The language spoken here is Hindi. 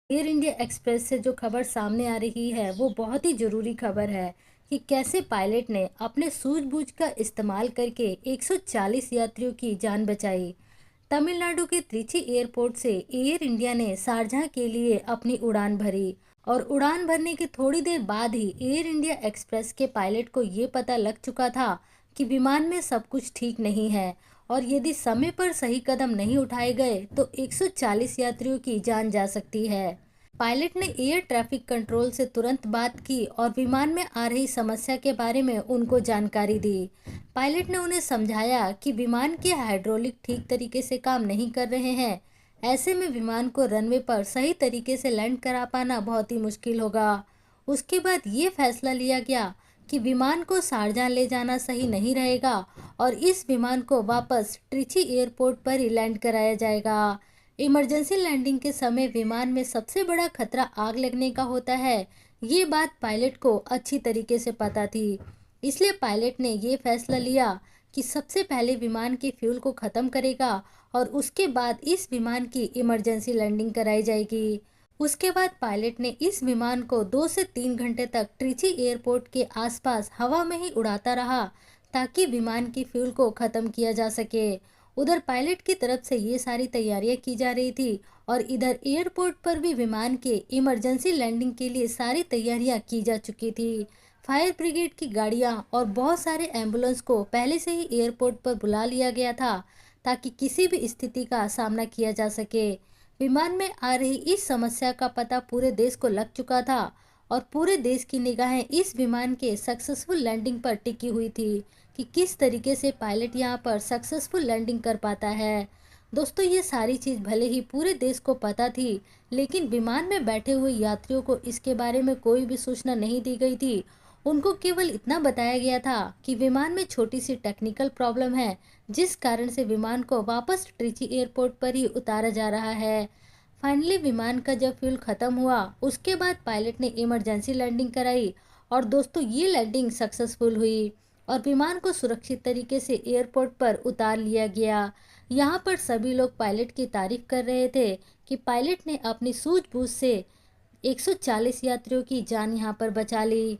एयर इंडिया एक्सप्रेस से जो खबर सामने आ रही है वो बहुत ही ज़रूरी खबर है कि कैसे पायलट ने अपने सूझबूझ का इस्तेमाल करके 140 यात्रियों की जान बचाई। तमिलनाडु के त्रिची एयरपोर्ट से एयर इंडिया ने शारजाह के लिए अपनी उड़ान भरी और उड़ान भरने के थोड़ी देर बाद ही एयर इंडिया एक्सप्रेस के पायलट को ये पता लग चुका था कि विमान में सब कुछ ठीक नहीं है और यदि समय पर सही कदम नहीं उठाए गए तो 140 यात्रियों की जान जा सकती है। पायलट ने एयर ट्रैफिक कंट्रोल से तुरंत बात की और विमान में आ रही समस्या के बारे में उनको जानकारी दी। पायलट ने उन्हें समझाया कि विमान के हाइड्रोलिक ठीक तरीके से काम नहीं कर रहे हैं। ऐसे में विमान को रनवे पर सही तरीके से लैंड करा पाना बहुत ही मुश्किल होगा। उसके बाद ये फैसला लिया गया कि विमान को शारजाह ले जाना सही नहीं रहेगा और इस विमान को वापस ट्रिची एयरपोर्ट पर ही लैंड कराया जाएगा। इमरजेंसी लैंडिंग के समय विमान में सबसे बड़ा खतरा आग लगने का होता है। ये बात पायलट को अच्छी तरीके से पता थी, इसलिए पायलट ने ये फैसला लिया कि सबसे पहले विमान के फ्यूल को ख़त्म करेगा और उसके बाद इस विमान की इमरजेंसी लैंडिंग कराई जाएगी। उसके बाद पायलट ने इस विमान को 2 से 3 घंटे तक ट्रिची एयरपोर्ट के आसपास हवा में ही उड़ाता रहा ताकि विमान की फ्यूल को ख़त्म किया जा सके। उधर पायलट की तरफ से ये सारी तैयारियां की जा रही थी और इधर एयरपोर्ट पर भी विमान के इमरजेंसी लैंडिंग के लिए सारी तैयारियां की जा चुकी थी। फायर ब्रिगेड की गाड़ियां और बहुत सारे एम्बुलेंस को पहले से ही एयरपोर्ट पर बुला लिया गया था ताकि किसी भी स्थिति का सामना किया जा सके। विमान में आ रही इस समस्या का पता पूरे देश को लग चुका था और पूरे देश की निगाहें इस विमान के सक्सेसफुल लैंडिंग पर टिकी हुई थी कि किस तरीके से पायलट यहाँ पर सक्सेसफुल लैंडिंग कर पाता है। दोस्तों, ये सारी चीज़ भले ही पूरे देश को पता थी, लेकिन विमान में बैठे हुए यात्रियों को इसके बारे में कोई भी सूचना नहीं दी गई थी। उनको केवल इतना बताया गया था कि विमान में छोटी सी टेक्निकल प्रॉब्लम है, जिस कारण से विमान को वापस ट्रिची एयरपोर्ट पर ही उतारा जा रहा है। फाइनली विमान का जब फ्यूल खत्म हुआ, उसके बाद पायलट ने इमरजेंसी लैंडिंग कराई और दोस्तों ये लैंडिंग सक्सेसफुल हुई और विमान को सुरक्षित तरीके से एयरपोर्ट पर उतार लिया गया। यहाँ पर सभी लोग पायलट की तारीफ कर रहे थे कि पायलट ने अपनी सूझबूझ से 140 यात्रियों की जान यहाँ पर बचा ली।